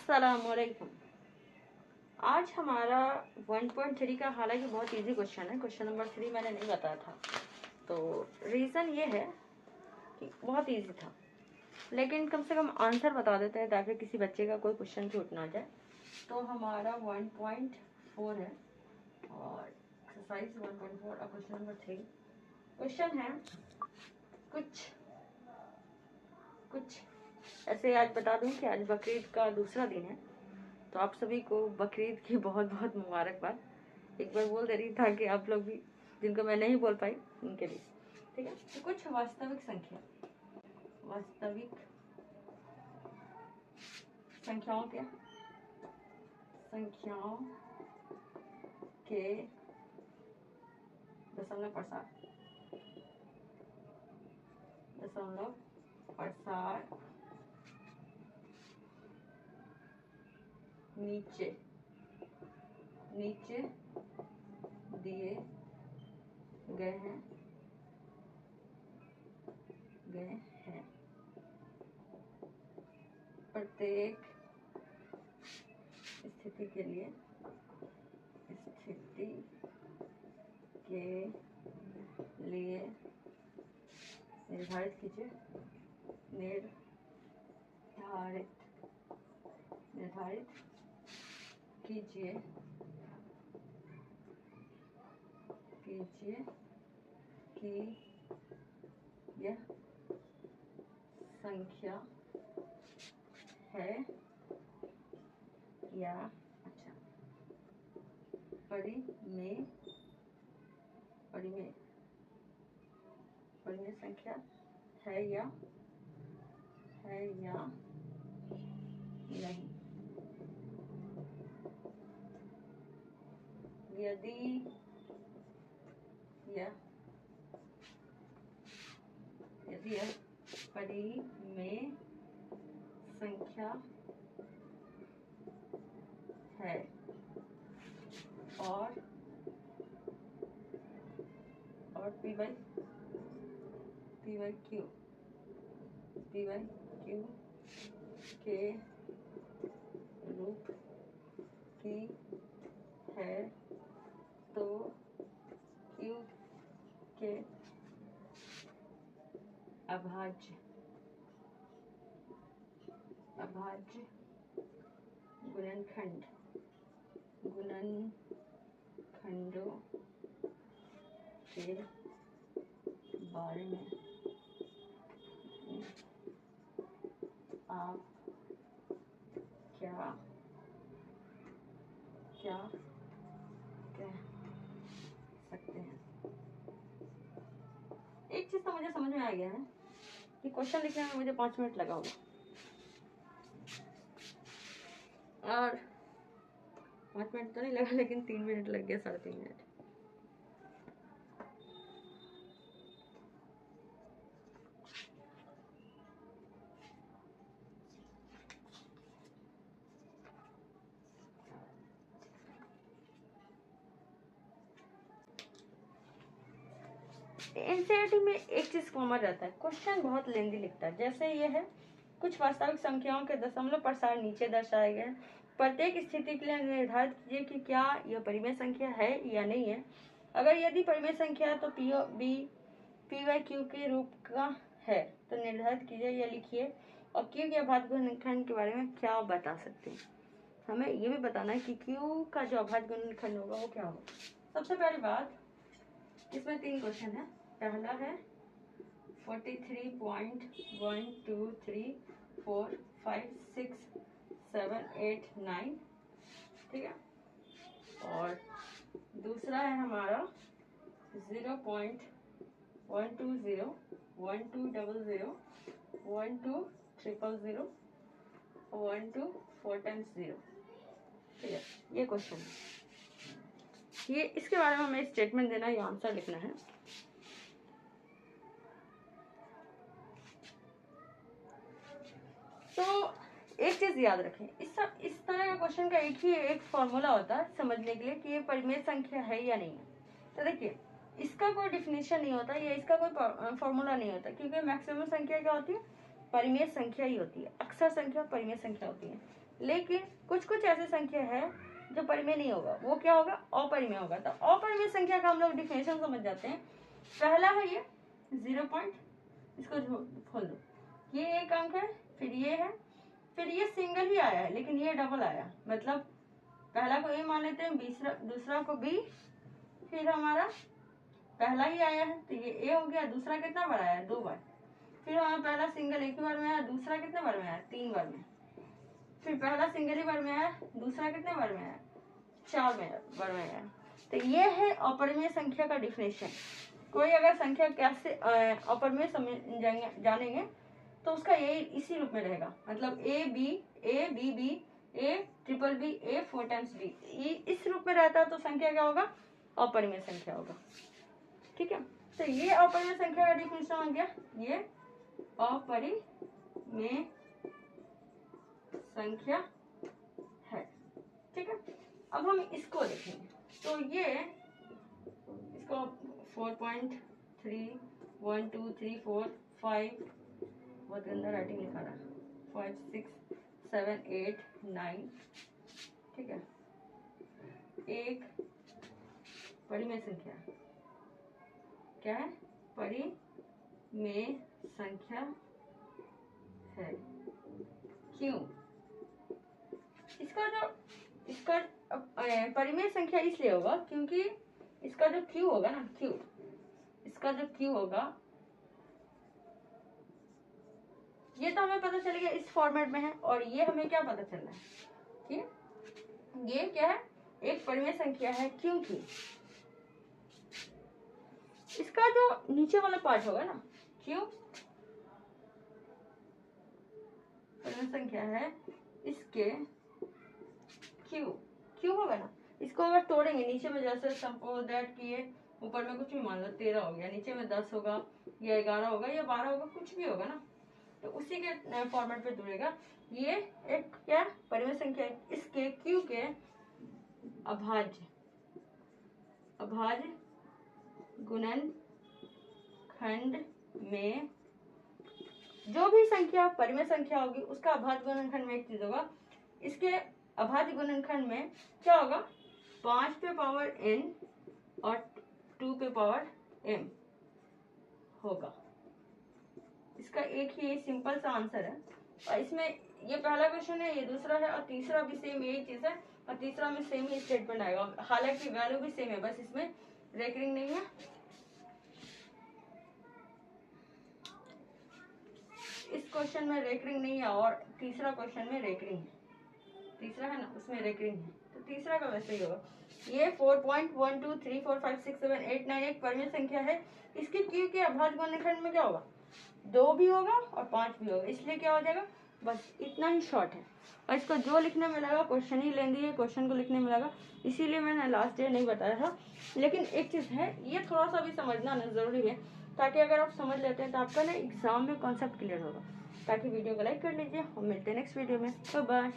अस्सलामुअलैकुम। आज हमारा 1.3 का हालांकि बहुत इजी क्वेश्चन है। क्वेश्चन नंबर 3 मैंने नहीं बताया था, तो रीज़न ये है कि बहुत इजी था, लेकिन कम से कम आंसर बता देते हैं ताकि किसी बच्चे का कोई क्वेश्चन छूट ना जाए। तो हमारा 1.4 है और एक्सरसाइज 1.4 और क्वेश्चन नंबर 3। क्वेश्चन है कुछ ऐसे। आज बता दूं कि आज बकरीद का दूसरा दिन है, तो आप सभी को बकरीद की बहुत बहुत मुबारकबाद। एक बार बोल दे रही था कि आप लोग भी, जिनको मैं नहीं बोल पाई, उनके लिए, ठीक है। तो कुछ वास्तविक संख्याओं के दशमलव प्रसार नीचे दिए गए हैं प्रत्येक स्थिति के लिए निर्धारित कीजिए कि यह संख्या है या परिमेय संख्या है या नहीं। यदि यह परिमेय संख्या है और P by Q के रूप की है, तो Q के अभाज्य गुणनखंडों के बारे में आप क्या कह सकते हैं। एक चीज तो मुझे समझ में आ गया है कि क्वेश्चन लिखने में मुझे 5 मिनट लगा होगा, और 5 मिनट तो नहीं लगा, लेकिन 3 मिनट लग गया, 3.5 मिनट। एनसीईआरटी में एक चीज कॉमन रहता है, क्वेश्चन बहुत लेंदी लिखता है। जैसे ये है, कुछ वास्तविक संख्याओं के दशमलव प्रसार नीचे दर्शाए गए, प्रत्येक स्थिति के लिए निर्धारित कीजिए कि क्या यह परिमेय संख्या है या नहीं है। अगर यदि परिमेय संख्या है तो P by Q के रूप का है, तो निर्धारित कीजिए या लिखिए। और Q के अभाज्य गुणनखंड के बारे में क्या बता सकते हैं। हमें ये भी बताना है कि Q का जो अभाज्य गुणनखंड होगा वो क्या होगा। सबसे पहली बात, इसमें 3 क्वेश्चन है। पहला है 43.123456789, ठीक है। और दूसरा है हमारा 0.12012012000124 ठीक है। ये क्वेश्चन है, ये इसके बारे में हमें स्टेटमेंट देना है या आंसर लिखना है। तो एक चीज याद रखें, इस तरह का क्वेश्चन का एक फॉर्मूला होता है समझने के लिए कि ये परिमेय संख्या है या नहीं है। तो देखिए, इसका कोई डिफिनेशन नहीं होता या इसका कोई फॉर्मूला नहीं होता, क्योंकि मैक्सिमम संख्या क्या होती है, परिमेय संख्या ही होती है। अक्सर संख्या परिमेय संख्या होती है। लेकिन कुछ कुछ ऐसे संख्या है जो परिमेय नहीं होगा, वो क्या होगा, अपरिमेय होगा। तो अपरिमेय संख्या का हम लोग डिफिनेशन समझ जाते हैं। पहला है ये 0 पॉइंट, इसको खोल दो, ये एक अंक है, फिर ये है, फिर ये सिंगल ही आया है लेकिन ये डबल आया, मतलब पहला को ए मान लेते हैं, दूसरा को बी, फिर हमारा पहला ही आया है तो ये ए हो गया, दूसरा कितना बार आया, 2 बार, फिर हमारा पहला सिंगल एक ही बार में आया, दूसरा कितने बार में आया, 3 बार में, फिर पहला सिंगल ही बार में आया, दूसरा कितने बार में आया, 4 बार में आया। तो ये है अपरिमेय संख्या का डिफिनेशन। कोई अगर संख्या कैसे अपरिमेय जानेंगे तो उसका ये इसी रूप में रहेगा, मतलब A B B A triple B A 4 times B, इस रूप में रहता है तो संख्या क्या होगा, अपरिमेय संख्या होगा। ठीक है, तो ये अपरिमेय संख्या का डिफिनेशन हो गया, ये अपरिमेय संख्या है। ठीक है, अब हम इसको देखेंगे, तो ये इसको 4.3 1 2 3 4 5, बहुत गंदा राइटिंग लिखा रहा, 5 6 7 8 9, ठीक है, एक परिमेय संख्या क्या है, परिमेय संख्या है। क्यों, इसका परिमेय संख्या इसलिए होगा क्योंकि इसका जो क्यू होगा ना, इसका जो क्यू होगा ये तो हमें पता चल गया इस फॉर्मेट में है, और ये हमें क्या पता चल रहा है कि ये क्या है, एक परिमेय संख्या है क्योंकि इसका जो नीचे वाला पार्ट होगा ना, क्यों परिमेय संख्या है, इसके क्यू होगा ना, इसको अगर तोड़ेंगे नीचे में, जैसे सपोज दैट कि ये ऊपर में कुछ भी मान लो 13 हो गया, नीचे में 10 होगा या 11 होगा या 12 होगा, कुछ भी होगा ना, तो उसी के फॉर्मेट पे जुड़ेगा। ये एक क्या परिमेय संख्या है, इसके क्यू के अभाज्य गुणनखंड में जो भी संख्या परिमेय संख्या होगी उसका अभाज्य गुणनखंड में एक चीज होगा, इसके अभाज्य गुणनखंड में क्या होगा, 5 पे पावर n और 2 पे पावर m होगा। इसका एक ही सिंपल सा आंसर है, और इसमें ये पहला क्वेश्चन है, ये दूसरा है, और तीसरा भी सेम यही चीज है, और तीसरा में सेम ही स्टेटमेंट आएगा, हालांकि वैल्यू भी सेम है, बस इसमें रेकरिंग नहीं है। इस क्वेश्चन में रेकरिंग नहीं है और तीसरा क्वेश्चन में रेकरिंग है, तीसरा है ना उसमें रेकरिंग है, तो तीसरा का वैसे ही होगा। ये 4.1 2 3 4 5 6 7 8 9 एक परिमेय संख्या है, इसके क्यू के अभाज्य गुणनखंड में क्या होगा, 2 भी होगा और 5 भी होगा, इसलिए क्या हो जाएगा, बस इतना ही शॉर्ट है। और इसको जो लिखने में लगा, क्वेश्चन ही लेंदी है, क्वेश्चन को लिखने में लगा, इसीलिए मैंने लास्ट डे नहीं बताया था। लेकिन एक चीज़ है, ये थोड़ा सा भी समझना ना जरूरी है, ताकि अगर आप समझ लेते हैं तो आपका ना एग्जाम में कॉन्सेप्ट क्लियर होगा। ताकि वीडियो को लाइक कर लीजिए, हम मिलते हैं नेक्स्ट वीडियो में, बाय बाय।